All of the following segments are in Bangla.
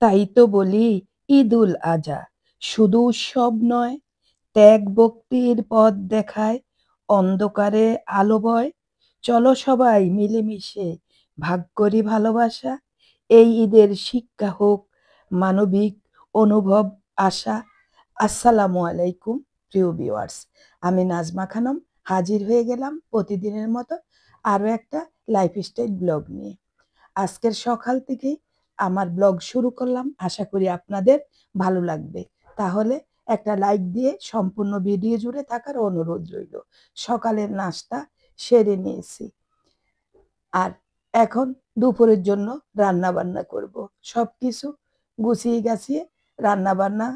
তাই তো বলি, ঈদুল আজহা শুধু উৎসব নয়, ত্যাগ ভক্তির পথ দেখায়, অন্ধকারে আলো বয়। চলো সবাই মিলেমিশে ভাগ করি ভালোবাসা। এই ঈদের শিক্ষা হোক মানবিক অনুভব, আশা। আসসালামু আলাইকুম প্রিয় ভিউয়ার্স, আমি নাজমা খানম হাজির হয়ে গেলাম প্রতিদিনের মতো আরো একটা লাইফস্টাইল ব্লগ নিয়ে। আজকের সকাল থেকেই আমার ব্লগ শুরু করলাম, আশা করি আপনাদের ভালো লাগবে। তাহলে একটা লাইক দিয়ে সম্পূর্ণ ভিডিও জুড়ে থাকার অনুরোধ রইল। সকালের নাস্তা সেরে নিয়েছি, আর এখন দুপুরের জন্য রান্না বান্না করব। সবকিছু গুছিয়ে গাছিয়ে রান্না বান্না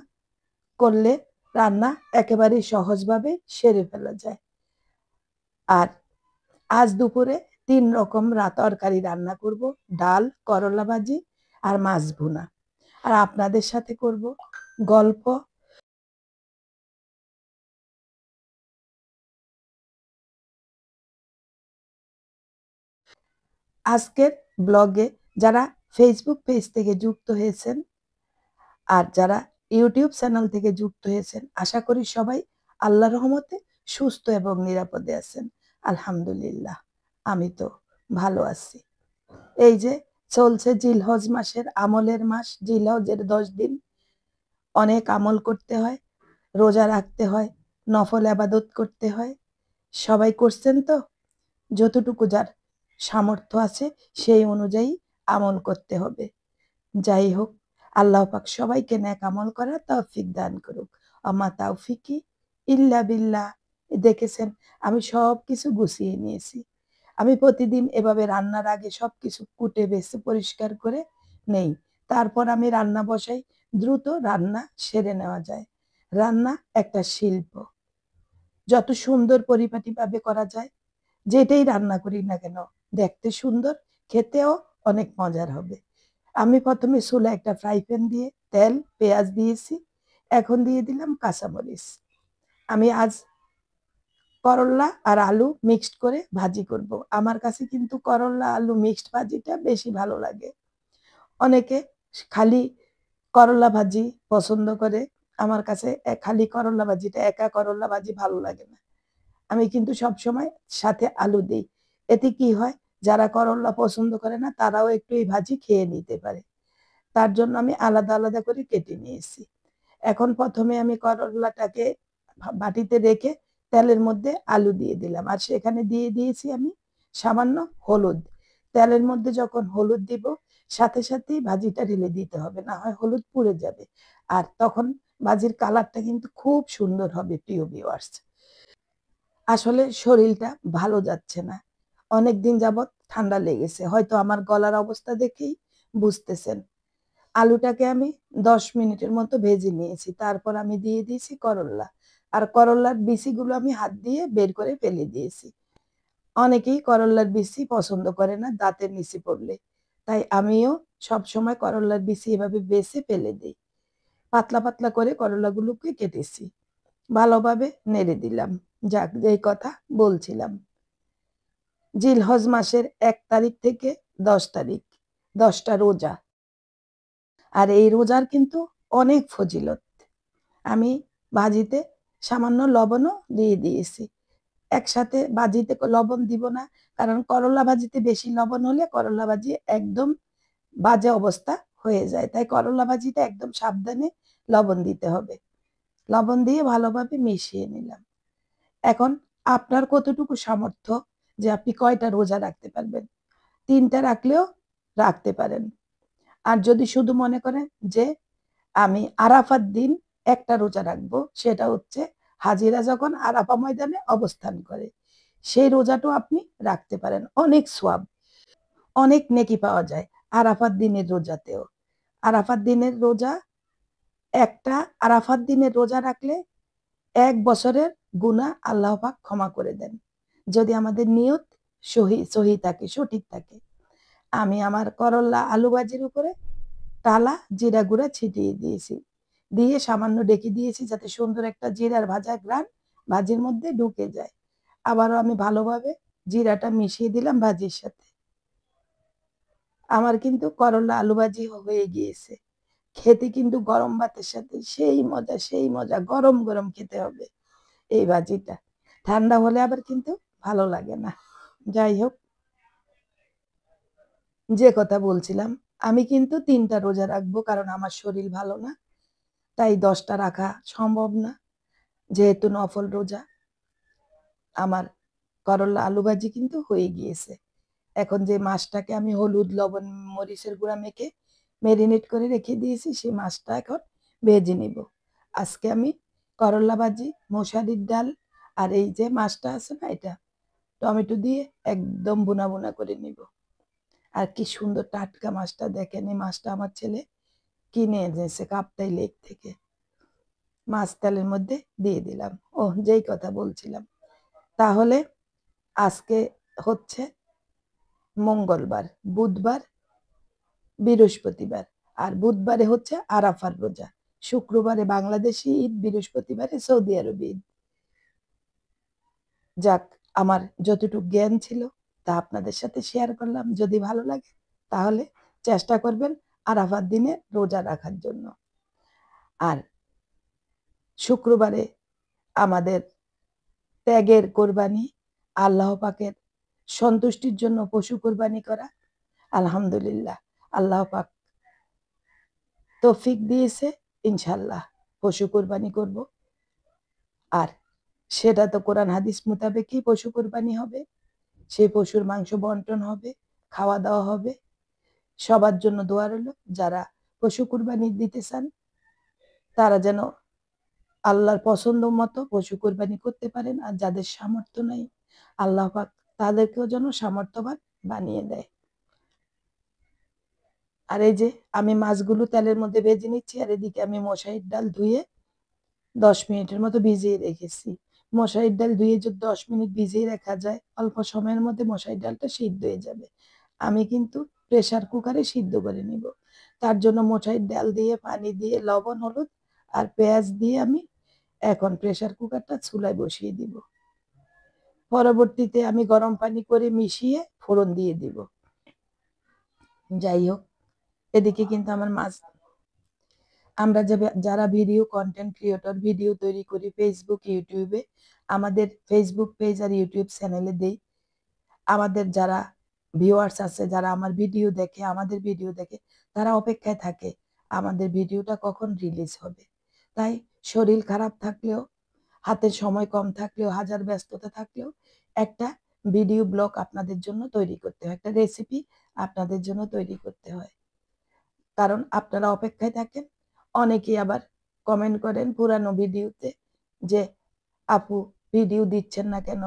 করলে রান্না একেবারেই সহজভাবে সেরে ফেলা যায়। আর আজ দুপুরে ৩ রকম তরকারি রান্না করব। ডাল, করলা ভাজি আর মাছ ভুনা। আর আপনাদের সাথে করব গল্প। আজকের ব্লগে যারা ফেসবুক পেজ থেকে যুক্ত হয়েছেন আর যারা ইউটিউব চ্যানেল থেকে যুক্ত হয়েছেন, আশা করি সবাই আল্লাহর রহমতে সুস্থ এবং নিরাপদে আছেন। আলহামদুলিল্লাহ, আমি তো ভালো আছি। এই যে চলছে জিলহজ মাসের আমলের মাস, জিলহজের 10 দিন অনেক আমল করতে হয়, রোজা রাখতে হয়, নফল আবাদত করতে হয়। সবাই করছেন তো? যতটুকু যার সামর্থ্য আছে সেই অনুযায়ী আমল করতে হবে। যাই হোক, আল্লাহ পাক সবাইকে নেক আমল করার তৌফিক দান করুক। আমা তাওফিকি ইল্লা বিল্লাহ। দেখেছেন, আমি সব কিছু গুছিয়ে নিয়েছি। আমি প্রতিদিন এভাবে রান্নার আগে সবকিছু কুটে বেছে পরিষ্কার করে নেই। তারপর আমি রান্না বসাই, দ্রুত রান্না সেরে নেওয়া যায়। রান্না একটা শিল্প। যত সুন্দর পরিপাটিভাবে করা যায়, যেটাই রান্না করি না কেন দেখতে সুন্দর, খেতেও অনেক মজার হবে। আমি প্রথমে চুলায় একটা ফ্রাই প্যান দিয়ে তেল, পেঁয়াজ দিয়েছি। এখন দিয়ে দিলাম কাঁচামরিচ। আমি আজ করল্লা আর আলু মিক্সড করে ভাজি করব। আমার কাছে কিন্তু করল্লা আলু মিক্সড ভাজিটা বেশি ভালো লাগে। অনেকে খালি করল্লা ভাজি পছন্দ করে। আমার কাছে খালি করল্লা ভাজিটা, একা করল্লা ভাজি ভালো লাগে না। আমি কিন্তু সবসময় সাথে আলু দেই। এতে কি হয়, যারা করল্লা পছন্দ করে না তারাও একটু এই ভাজি খেয়ে নিতে পারে। তার জন্য আমি আলাদা আলাদা করে কেটে নিয়েছি। এখন প্রথমে আমি করল্লাটাকে বাটিতে রেখে তেলের মধ্যে আলু দিয়ে দিলাম, আর সেখানে দিয়ে দিয়েছি আমি সামান্য হলুদ। তেলের মধ্যে যখন হলুদ দিব, সাথে সাথেই ভাজিটা ঢেলে দিতে হবে, না হয় হলুদ পুড়ে যাবে। আর তখন ভাজির কালারটা কিন্তু খুব সুন্দর হবে প্রিয় ভিউয়ার্স। আসলে শরীরটা ভালো যাচ্ছে না। অনেকদিন যাবৎ ঠান্ডা লেগেছে। হয়তো আমার গলার অবস্থা দেখেই বুঝতেছেন। আলুটাকে আমি ১০ মিনিটের মতো ভেজে নিয়েছি। তারপর আমি দিয়ে দিয়েছি করল্লা। আর করল্লার বিচিগুলো আমি হাত দিয়ে বের করে ফেলে দিয়েছি। অনেকেই করল্লার বিচি পছন্দ করে না দাঁতের নিচে পড়লে। তাই আমিও সবসময় করল্লার বিচি এভাবে বেছে ফেলে দেই। পাতলা পাতলা করে করলাগুলোকে কেটেছি। ভালোভাবে নেড়ে দিলাম। যাক, যেই কথা বলছিলাম। জিলহজ মাসের ১ তারিখ থেকে ১০ তারিখ, ১০টা রোজা। আর এই রোজার কিন্তু অনেক ফজিলত। আমি ভাজিতে সামান্য লবণও দিয়ে দিয়েছি। একসাথে ভাজিতে লবণ দিব না, কারণ করলা ভাজিতে বেশি লবণ হলে করলা ভাজি একদম বাজে অবস্থা হয়ে যায়। তাই করলা ভাজিতে একদম সাবধানে লবণ দিতে হবে। লবণ দিয়ে ভালোভাবে মিশিয়ে নিলাম। এখন আপনার কতটুকু সামর্থ্য যে আপনি কয়টা রোজা রাখতে পারবেন? ৩টা রাখলেও রাখতে পারেন। আর যদি শুধু মনে করেন যে আমি আরাফার দিন একটা রোজা রাখবো, সেটা হচ্ছে হাজিরা যখন আরাফা ময়দানে অবস্থান করে, সেই রোজাটাও আপনি রাখতে পারেন। অনেক সোয়াব, অনেক নেকি পাওয়া যায় আরাফার দিনের রোজাতেও। আরাফার দিনের রোজা, একটা আরাফার দিনের রোজা রাখলে ১ বছরের গুনাহ আল্লাহ পাক ক্ষমা করে দেন, যদি আমাদের নিয়ত সহি থাকে, সঠিক থাকে। আমি আমার করল্লা আলু ভাজির উপরে টালা জিরা গুঁড়া ছিটিয়ে দিয়েছি। দিয়ে সামান্য ডেকে দিয়েছি যাতে সুন্দর একটা জিরার ভাজা ঘ্রাণ ভাজির মধ্যে ঢুকে যায়। আবারও আমি ভালোভাবে জিরাটা মিশিয়ে দিলাম ভাজির সাথে। আমার কিন্তু করল্লা আলু ভাজি হয়ে গিয়েছে। খেতে কিন্তু গরম ভাতের সাথে সেই মজা গরম গরম খেতে হবে এই ভাজিটা। ঠান্ডা হলে আবার কিন্তু ভালো লাগে না। যাই হোক, যে কথা বলছিলাম, আমি কিন্তু 3টা রোজা রাখবো, কারণ আমার শরীর ভালো না, তাই 10টা রাখা সম্ভব না। যেহেতু নফল রোজা, আমার করলা আলু ভাজি কিন্তু হয়ে গিয়েছে। এখন যে মাছটাকে আমি হলুদ লবণ মরিচের গুঁড়া মেখে মেরিনেট করে রেখে দিয়েছি, সেই মাছটা এখন ভেজে নিব। আজকে আমি করলা ভাজি, মশারির ডাল, আর এই যে মাছটা আছে না, এটা টমেটো দিয়ে একদম বুনা বুনা করে নিব। আর কি সুন্দর টাটকা মাছটা, দেখেন এই মাছটা আমার ছেলে কিনে এনেছে কাপ্তাই লেক থেকে। মাছ তেলের মধ্যে দিয়ে দিলাম। ও, যেই কথা বলছিলাম, তাহলে আজকে হচ্ছে মঙ্গলবার, বুধবার, বৃহস্পতিবার, আর বুধবারে হচ্ছে আরাফার রোজা, শুক্রবারে বাংলাদেশি ঈদ, বৃহস্পতিবারে সৌদি আরবি ঈদ। যাক, আমার যতটুকু জ্ঞান ছিল তা আপনাদের সাথে শেয়ার করলাম। যদি ভালো লাগে তাহলে চেষ্টা করবেন আরাফার দিনে রোজা রাখার জন্য। আর শুক্রবারে আমাদের ত্যাগের কোরবানি, আল্লাহ পাকের সন্তুষ্টির জন্য পশু কোরবানি করা। আলহামদুলিল্লাহ, আল্লাহ পাক তৌফিক দিয়েছে, ইনশাল্লাহ পশু কোরবানি করব। আর সেটা তো কোরআন হাদিস মোতাবেকই পশু কোরবানি হবে। সেই পশুর মাংস বন্টন হবে, খাওয়া দাওয়া হবে। সবার জন্য দোয়া রইল, যারা পশু কোরবানি দিতে চান তারা যেন আল্লাহর পছন্দ মতো পশু কোরবানি করতে পারেন। আর যাদের সামর্থ্য নেই, আল্লাহ পাক তাদেরকেও যেন সামর্থ্যবান বানিয়ে দেয়। আর এই যে আমি মাছগুলো তেলের মধ্যে ভেজে নিচ্ছি, আর এদিকে আমি মশারির ডাল ধুয়ে 10 মিনিটের মতো ভিজিয়ে রেখেছি। মশারির ডাল ধুয়ে যদি 10 মিনিট ভিজিয়ে রাখা যায়, অল্প সময়ের মধ্যে মশারির ডালটা সিদ্ধ হয়ে যাবে। আমি কিন্তু প্রেসার কুকারে সিদ্ধ করে নিব। তার জন্য মশারির ডাল দিয়ে, পানি দিয়ে, লবণ হলুদ আর পেঁয়াজ দিয়ে আমি এখন প্রেসার কুকারটা চুলায় বসিয়ে দিব। পরবর্তীতে আমি গরম পানি করে মিশিয়ে ফোড়ন দিয়ে দিব। যাই হোক, এদিকে কিন্তু আমার মাছ, আমরা যারা ভিডিও কন্টেন্ট ক্রিয়েটর, ভিডিও তৈরি করি ফেসবুক ইউটিউবে, আমাদের ফেসবুক পেজ আর ইউটিউব চ্যানেলে দেই। আমাদের যারা ভিউয়ার্স আছে, যারা আমার ভিডিও দেখে, আমাদের ভিডিও দেখে, তারা অপেক্ষায় থাকে আমাদের ভিডিওটা কখন রিলিজ হবে। তাই শরীর খারাপ থাকলেও, হাতের সময় কম থাকলেও, হাজার ব্যস্ততা থাকলেও একটা ভিডিও ব্লগ আপনাদের জন্য তৈরি করতে হয়, একটা রেসিপি আপনাদের জন্য তৈরি করতে হয়, কারণ আপনারা অপেক্ষায় থাকেন। অনেকেই আবার কমেন্ট করেন পুরানো ভিডিওতে যে আপু ভিডিও দিচ্ছেন না কেন,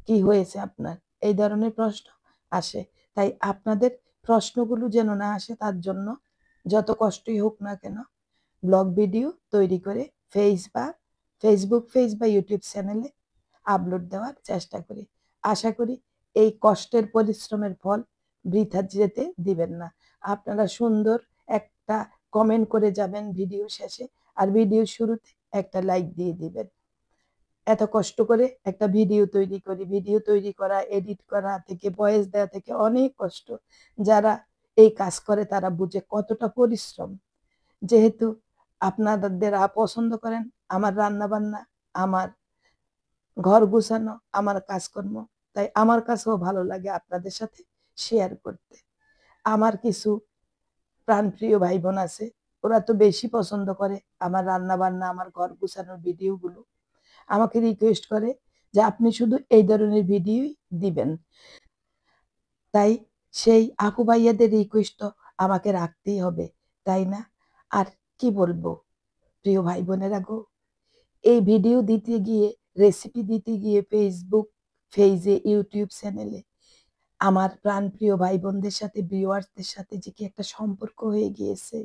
কি হয়েছে আপনার, এই ধরনের প্রশ্ন আসে। তাই আপনাদের প্রশ্নগুলো যেন না আসে, তার জন্য যত কষ্টই হোক না কেন ব্লগ ভিডিও তৈরি করে ফেসবুক পেজ বা ইউটিউব চ্যানেলে আপলোড দেওয়ার চেষ্টা করি। আশা করি এই কষ্টের পরিশ্রমের ফল বৃথা যেতে দিবেন না। আপনারা সুন্দর একটা কমেন্ট করে যাবেন ভিডিও শেষে, আর ভিডিও শুরুতে একটা লাইক দিয়ে দিবেন। এত কষ্ট করে একটা ভিডিও তৈরি করি, ভিডিও তৈরি করা, এডিট করা থেকে ভয়েস দেওয়া থেকে অনেক কষ্ট। যারা এই কাজ করে তারা বুঝে কতটা পরিশ্রম। যেহেতু আপনারা পছন্দ করেন আমার রান্না বান্না, আমার ঘর গুছানো, আমার কাজকর্ম, তাই আমার কাছেও ভালো লাগে আপনাদের সাথে শেয়ার করতে। আমার কিছু প্রাণপ্রিয় ভাই বোন আছে, ওরা তো বেশি পছন্দ করে আমার রান্না বান্না, আমার ঘর গুছানোর ভিডিওগুলো। আমাকে রিকোয়েস্ট করে যে আপনি শুধু এই ধরনের ভিডিওই দিবেন। তাই সেই আপু ভাইয়াদের রিকোয়েস্ট তো আমাকে রাখতেই হবে, তাই না? আর কি বলবো প্রিয় ভাই বোনেরা গো, এই ভিডিও দিতে গিয়ে, রেসিপি দিতে গিয়ে ফেসবুক পেজে, ইউটিউব চ্যানেলে আমার প্রাণপ্রিয় ভাই বোনদের সাথে, ভিউয়ার্সদের সাথে যে কি একটা সম্পর্ক হয়ে গিয়েছে,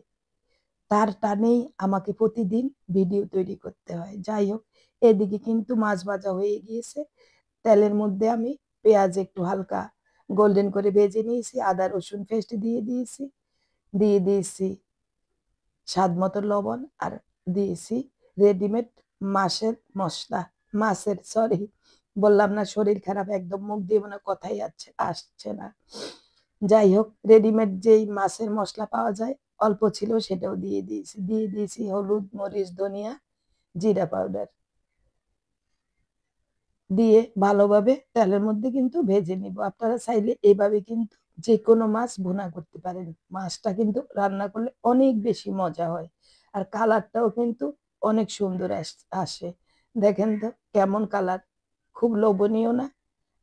তার টানেই আমাকে প্রতিদিন ভিডিও তৈরি করতে হয়। যাই হোক, এদিকে কিন্তু মাছ ভাজা হয়ে গিয়েছে। তেলের মধ্যে আমি পেঁয়াজ একটু হালকা গোল্ডেন করে ভেজে নিয়েছি, আদা রসুন পেস্ট দিয়ে দিয়েছি স্বাদ মতো লবণ, আর দিয়েছি রেডিমেড মাছের মশলা, সরি, বললাম না শরীর খারাপ, একদম মুখ দিয়ে মনে কথাই আসছে না। যাই হোক, রেডিমেড যেই মাছের মশলা পাওয়া যায় অল্প ছিল সেটাও দিয়ে দিয়েছি হলুদ, মরিচ, ধনিয়া, জিরা পাউডার দিয়ে ভালোভাবে তেলের মধ্যে কিন্তু ভেজে নিব। আপনারা চাইলে এইভাবে কিন্তু যে কোনো মাছ ভুনা করতে পারেন। মাছটা কিন্তু রান্না করলে অনেক বেশি মজা হয়, আর কালারটাও কিন্তু অনেক সুন্দর আসে। দেখেন তো কেমন কালার, খুব লোভনীয় না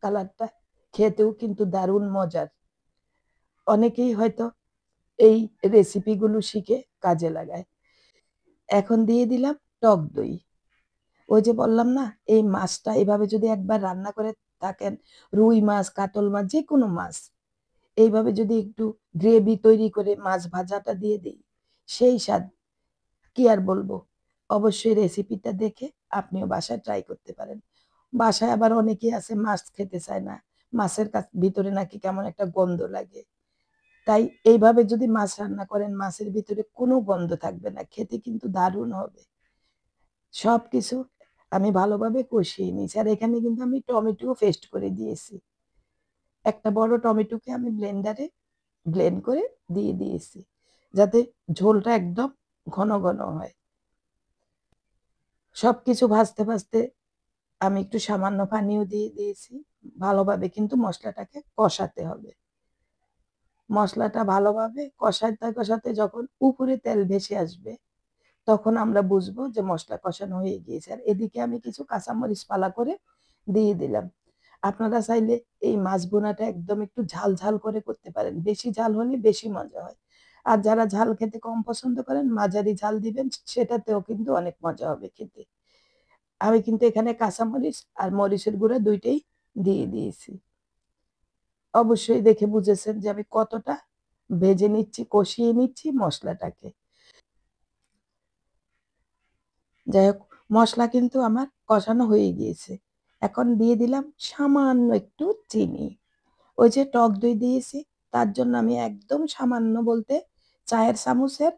কালারটা? খেতেও কিন্তু দারুণ মজার। অনেকেই হয়তো এই রেসিপিগুলো শিখে কাজে লাগায়। এখন দিয়ে দিলাম টক দই। ওই যে বললাম না, এই মাছটা এভাবে যদি একবার রান্না করে থাকেন, রুই মাছ, কাতল মাছ, যে কোনো মাছ এইভাবে যদি একটু গ্রেভি তৈরি করে মাছ ভাজাটা দিয়ে দিই, সেই স্বাদ কি আর বলবো। অবশ্যই রেসিপিটা দেখে আপনিও বাসায় ট্রাই করতে পারেন। বাসায় আবার অনেকেই আছে মাছ খেতে চায় না, মাছের ভিতরে নাকি কেমন একটা গন্ধ লাগে। তাই এইভাবে যদি মাছ রান্না করেন, মাছের ভিতরে কোনো গন্ধ থাকবে না, খেতে কিন্তু দারুণ হবে। সবকিছু আমি ভালোভাবে কষিয়ে নিয়েছি, আর এখানে কিন্তু আমি টমেটো পেস্ট করে দিয়েছি। একটা বড় টমেটোকে আমি ব্লেন্ডারে ব্লেন্ড করে দিয়ে দিয়েছি, যাতে ঝোলটা একদম ঘন ঘন হয়। সবকিছু ভাজতে ভাজতে আমি একটু সামান্য পানিও দিয়ে দিয়েছি। ভালোভাবে কিন্তু মশলাটাকে কষাতে হবে। মশলাটা ভালোভাবে কষাতে কষাতে যখন উপরে তেল ভেসে আসবে, তখন আমরা বুঝবো যে মশলা কষানো হয়ে গিয়েছে। আর এদিকে আমি কিছু কাঁচামরিচ পালা করে দিয়ে দিলাম। আপনারা চাইলে এই মাছ ভুনাটা একদম একটু ঝাল ঝাল করে করতে পারেন, বেশি ঝাল হলে বেশি মজা হয়। আর যারা ঝাল খেতে কম পছন্দ করেন, মাঝারি ঝাল দিবেন, সেটাতেও কিন্তু অনেক মজা হবে খেতে। আমি কিন্তু এখানে কাঁচামরিচ আর মরিচের গুঁড়া দুইটাই দিয়ে দিয়েছি। অবশ্যই দেখে বুঝেছেন যে আমি কতটা ভেজে নিচ্ছি, কষিয়ে নিচ্ছি মশলাটাকে। যাই হোক, মশলা কিন্তু আমার কষানো হয়ে গিয়েছে। এখন দিয়ে দিলাম সামান্য একটু চিনি। ওই যে টক দই দিয়েছি, তার জন্য আমি একদম সামান্য বলতে চায়ের চামচের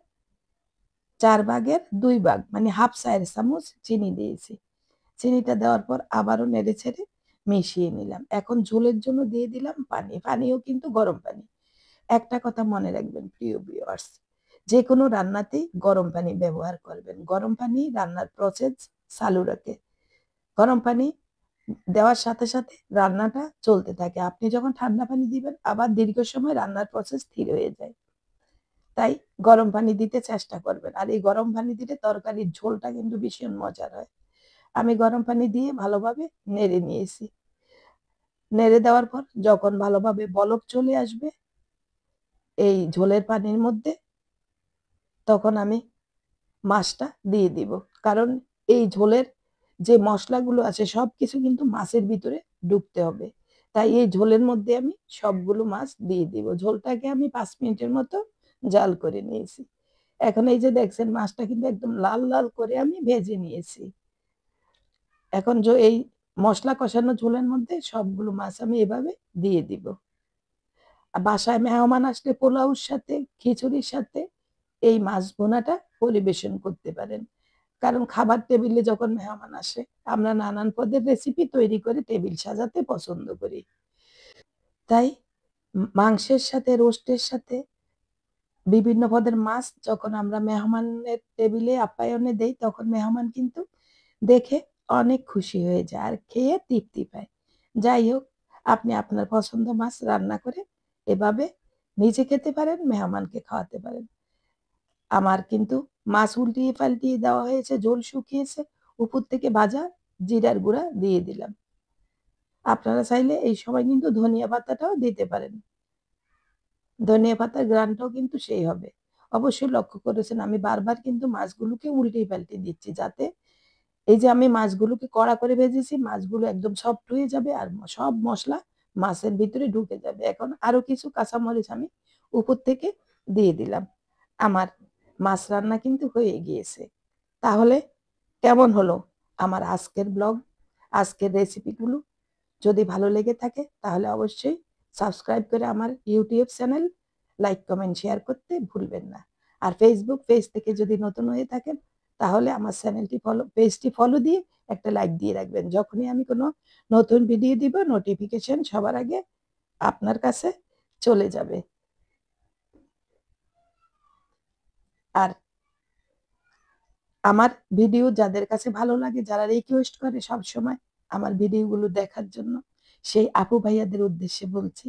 4/2 মানে হাফ চায়ের চামচ চিনি দিয়েছি। চিনিটা দেওয়ার পর আবারও নেড়ে ছেড়ে মিশিয়ে নিলাম। এখন ঝোলের জন্য দিয়ে দিলাম পানি। পানিও কিন্তু গরম পানি। একটা কথা মনে রাখবেন প্রিয় ভিউয়ার্স, যে কোনো রান্নাতেই গরম পানি ব্যবহার করবেন। গরম পানি রান্নার প্রসেস চালু রাখে। গরম পানি দেওয়ার সাথে সাথে রান্নাটা চলতে থাকে। আপনি যখন ঠান্ডা পানি দিবেন, আবার দীর্ঘ সময় রান্নার প্রসেস স্থির হয়ে যায়। তাই গরম পানি দিতে চেষ্টা করবেন। আর এই গরম পানি দিলে তরকারির ঝোলটা কিন্তু ভীষণ মজার হয়। আমি গরম পানি দিয়ে ভালোভাবে নেড়ে নিয়েছি। নেড়ে দেওয়ার পর যখন ভালোভাবে বলক চলে আসবে এই ঝোলের পানির মধ্যে, তখন আমি মাছটা দিয়ে দিব। কারণ এই ঝোলের যে মশলাগুলো আছে সবকিছু কিন্তু মাছের ভিতরে ঢুকতে হবে। তাই এই ঝোলের মধ্যে আমি সবগুলো মাছ দিয়ে দিব। ঝোলটাকে আমি 5 মিনিটের মতো জাল করে নিয়েছি। এখন এই যে দেখছেন মাছটা কিন্তু একদম লাল লাল করে আমি ভেজে নিয়েছি। এখন এই মশলা কষানো ঝোলের মধ্যে সবগুলো মাছ আমি এভাবে দিয়ে দিব। বাসায় মেহমান আসলে পোলাওর সাথে, খিচুড়ির সাথে এই মাছ ভুনাটা পরিবেশন করতে পারেন। কারণ খাবার টেবিলে যখন মেহমান আসে, আমরা নানান পদের রেসিপি তৈরি করে টেবিল সাজাতে পছন্দ করি। তাই মাংসের সাথে, রোস্টের সাথে বিভিন্ন পদের মাছ যখন আমরা মেহমানের টেবিলে আপ্যায়নে দেই, তখন মেহমান কিন্তু দেখে অনেক খুশি হয়ে যায় আর খেয়ে তৃপ্তি পায়। যাই হোক, আপনি আপনার পছন্দ মাছ রান্না করে এভাবে নিজে খেতে পারেন, মেহমানকে খাওয়াতে পারেন। আমার কিন্তু মাছ উল্টিয়ে পাল্টিয়ে দেওয়া হয়েছে, ঝোল শুকিয়েছে, উপর থেকে ভাজা জিরার গুঁড়া দিয়ে দিলাম। আপনারা চাইলে এই সময় কিন্তু ধনিয়া পাতাটাও দিতে পারেন। ধনিয়া পাতার ঘ্রাণটাও কিন্তু সেই হবে। অবশ্যই লক্ষ্য করেছেন আমি বারবার কিন্তু মাছগুলোকে উল্টে পাল্টে দিচ্ছি, যাতে এই যে আমি মাছগুলোকে কড়া করে ভেজেছি, মাছগুলো একদম সফট হয়ে যাবে আর সব মসলা মাছের ভিতরে ঢুকে যাবে। এখন আরো কিছু কাঁচামরিচ আমি উপর থেকে দিয়ে দিলাম। আমার মাছ রান্না কিন্তু হয়ে গিয়েছে। তাহলে কেমন হলো আমার আজকের ব্লগ, আজকের রেসিপিগুলো? যদি ভালো লেগে থাকে তাহলে অবশ্যই সাবস্ক্রাইব করে আমার YouTube channel like, comment, share করতে ভুলবেন না। আর ফেসবুক পেজ থেকে যদি নতুন হয়ে থাকেন, তাহলে আমার পেজটি ফলো দিয়ে একটা লাইক দিয়ে রাখবেন। যখনই আমি কোনো নতুন ভিডিও দিব, নোটিফিকেশন সবার আগে আপনার কাছে চলে যাবে। আর আমার ভিডিও যাদের কাছে ভালো লাগে, যারা রিকোয়েস্ট করে সবসময় আমার ভিডিওগুলো দেখার জন্য, সেই আপু ভাইয়াদের উদ্দেশ্যে বলছি,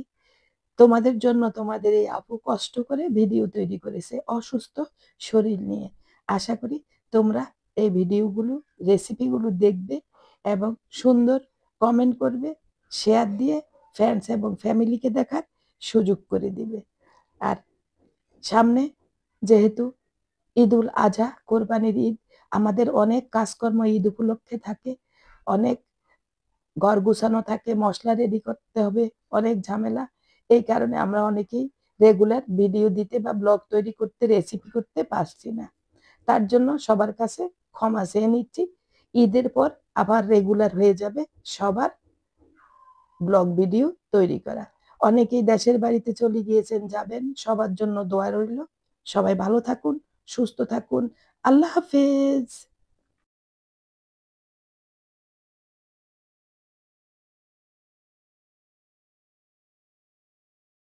তোমাদের জন্য তোমাদের এই আপু কষ্ট করে ভিডিও তৈরি করেছে অসুস্থ শরীর নিয়ে। আশা করি তোমরা এই ভিডিওগুলো, রেসিপিগুলো দেখবে এবং সুন্দর কমেন্ট করবে, শেয়ার দিয়ে ফ্রেন্ডস এবং ফ্যামিলিকে দেখার সুযোগ করে দিবে। আর সামনে যেহেতু ঈদুল আজহা, কোরবানির ঈদ, আমাদের অনেক কাজকর্ম ঈদ উপলক্ষে থাকে, অনেক ঘর গুছানো থাকে, মশলা রেডি করতে হবে, অনেক ঝামেলা। এই কারণে আমরা অনেকেই রেগুলার ভিডিও দিতে বা ব্লগ তৈরি করতে, রেসিপি করতে পারছি না। তার জন্য সবার কাছে ক্ষমা চেয়ে নিচ্ছি। ঈদের পর আবার রেগুলার হয়ে যাবে সবার ব্লগ ভিডিও তৈরি করা। অনেকেই দেশের বাড়িতে চলে গিয়েছেন, যাবেন, সবার জন্য দোয়া রইল। সবাই ভালো থাকুন, সুস্থ থাকুন। আল্লাহ হাফেজ।